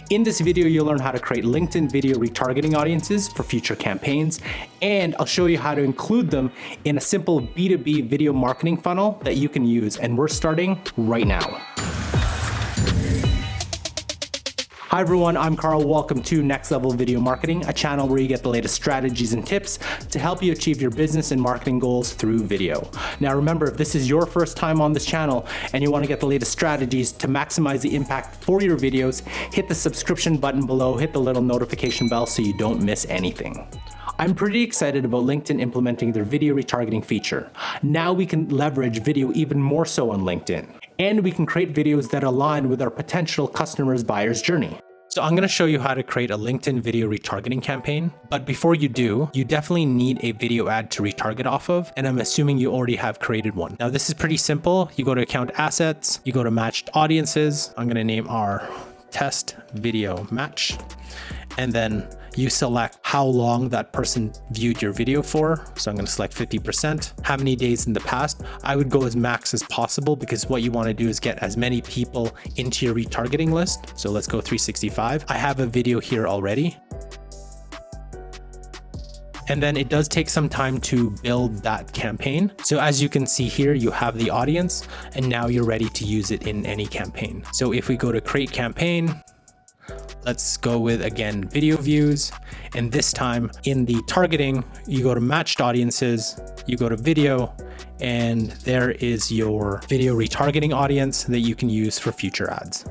In this video, you'll learn how to create LinkedIn video retargeting audiences for future campaigns, and I'll show you how to include them in a simple B2B video marketing funnel that you can use, and we're starting right now. Hi everyone, I'm Carl. Welcome to Next Level Video Marketing, a channel where you get the latest strategies and tips to help you achieve your business and marketing goals through video. Now remember, if this is your first time on this channel and you want to get the latest strategies to maximize the impact for your videos, hit the subscription button below, hit the little notification bell so you don't miss anything. I'm pretty excited about LinkedIn implementing their video retargeting feature. Now we can leverage video even more so on LinkedIn, and we can create videos that align with our potential customers' buyer's journey. So I'm going to show you how to create a LinkedIn video retargeting campaign. But before you do, you definitely need a video ad to retarget off of. And I'm assuming you already have created one. Now this is pretty simple. You go to account assets, you go to matched audiences. I'm going to name our test video match. And then you select how long that person viewed your video for. So I'm going to select 50%. How many days in the past? I would go as max as possible because what you want to do is get as many people into your retargeting list. So let's go 365. I have a video here already. And then it does take some time to build that campaign. So as you can see here, you have the audience and now you're ready to use it in any campaign. So if we go to create campaign, let's go with, again, video views. And this time in the targeting, you go to matched audiences, you go to video, and there is your video retargeting audience that you can use for future ads.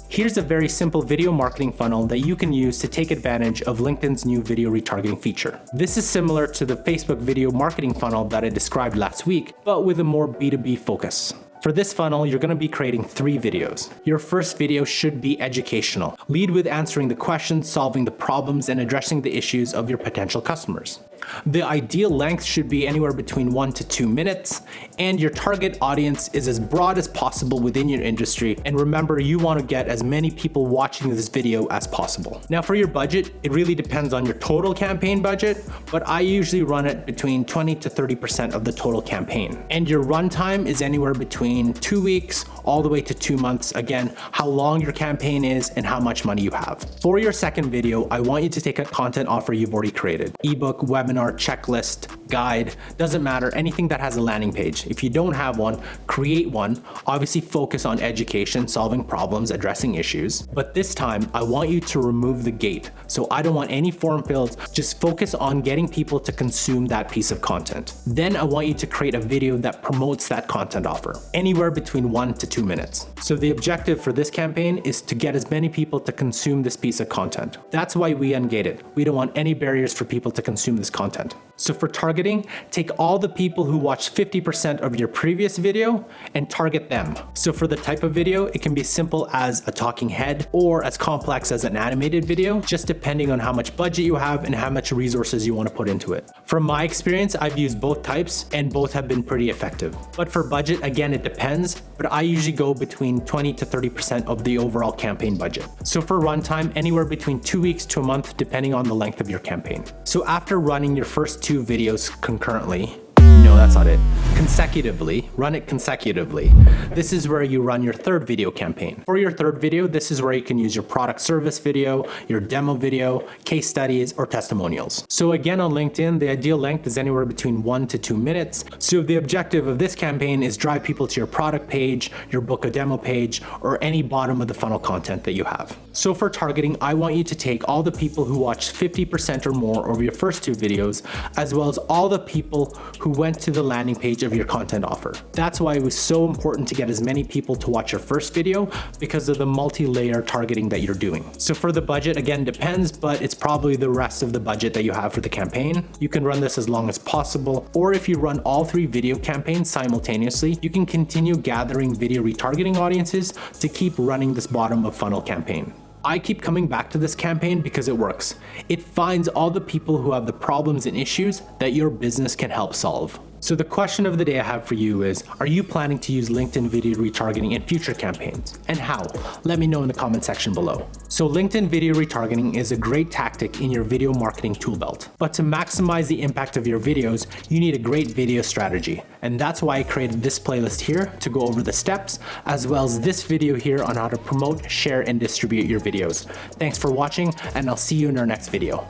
Here's a very simple video marketing funnel that you can use to take advantage of LinkedIn's new video retargeting feature. This is similar to the Facebook video marketing funnel that I described last week, but with a more B2B focus. For this funnel, you're going to be creating 3 videos. Your first video should be educational. Lead with answering the questions, solving the problems, and addressing the issues of your potential customers. The ideal length should be anywhere between 1 to 2 minutes, and your target audience is as broad as possible within your industry. And remember, you want to get as many people watching this video as possible. Now for your budget, it really depends on your total campaign budget, but I usually run it between 20 to 30% of the total campaign. And your runtime is anywhere between 2 weeks all the way to 2 months. Again, how long your campaign is and how much money you have. For your second video, I want you to take a content offer you've already created. Ebook, webinar, checklist, guide, doesn't matter, anything that has a landing page. If you don't have one, create one. Obviously focus on education, solving problems, addressing issues. But this time, I want you to remove the gate. So I don't want any form fields, just focus on getting people to consume that piece of content. Then I want you to create a video that promotes that content offer, anywhere between 1 to 2 minutes. So the objective for this campaign is to get as many people to consume this piece of content. That's why we ungated. We don't want any barriers for people to consume this content. So for targeting, take all the people who watched 50% of your previous video and target them. So for the type of video, it can be simple as a talking head or as complex as an animated video, just depending on how much budget you have and how much resources you want to put into it. From my experience, I've used both types and both have been pretty effective. But for budget, again, it depends, but I usually go between 20 to 30% of the overall campaign budget. So for runtime, anywhere between 2 weeks to a month, depending on the length of your campaign. So after running your first 2 videos concurrently, no, that's not it. Consecutively, run it consecutively. This is where you run your third video campaign. For your third video, this is where you can use your product service video, your demo video, case studies, or testimonials. So again, on LinkedIn, the ideal length is anywhere between 1 to 2 minutes. So the objective of this campaign is drive people to your product page, your book a demo page, or any bottom of the funnel content that you have. So for targeting, I want you to take all the people who watched 50% or more of your first 2 videos, as well as all the people who went to the landing page of your content offer. That's why it was so important to get as many people to watch your first video, because of the multi-layer targeting that you're doing. So for the budget, again, depends, but it's probably the rest of the budget that you have for the campaign. You can run this as long as possible, or if you run all 3 video campaigns simultaneously, you can continue gathering video retargeting audiences to keep running this bottom of funnel campaign. I keep coming back to this campaign because it works. It finds all the people who have the problems and issues that your business can help solve. So the question of the day I have for you is, are you planning to use LinkedIn video retargeting in future campaigns? And how? Let me know in the comment section below. So LinkedIn video retargeting is a great tactic in your video marketing tool belt. But to maximize the impact of your videos, you need a great video strategy. And that's why I created this playlist here to go over the steps, as well as this video here on how to promote, share, and distribute your videos. Thanks for watching, and I'll see you in our next video.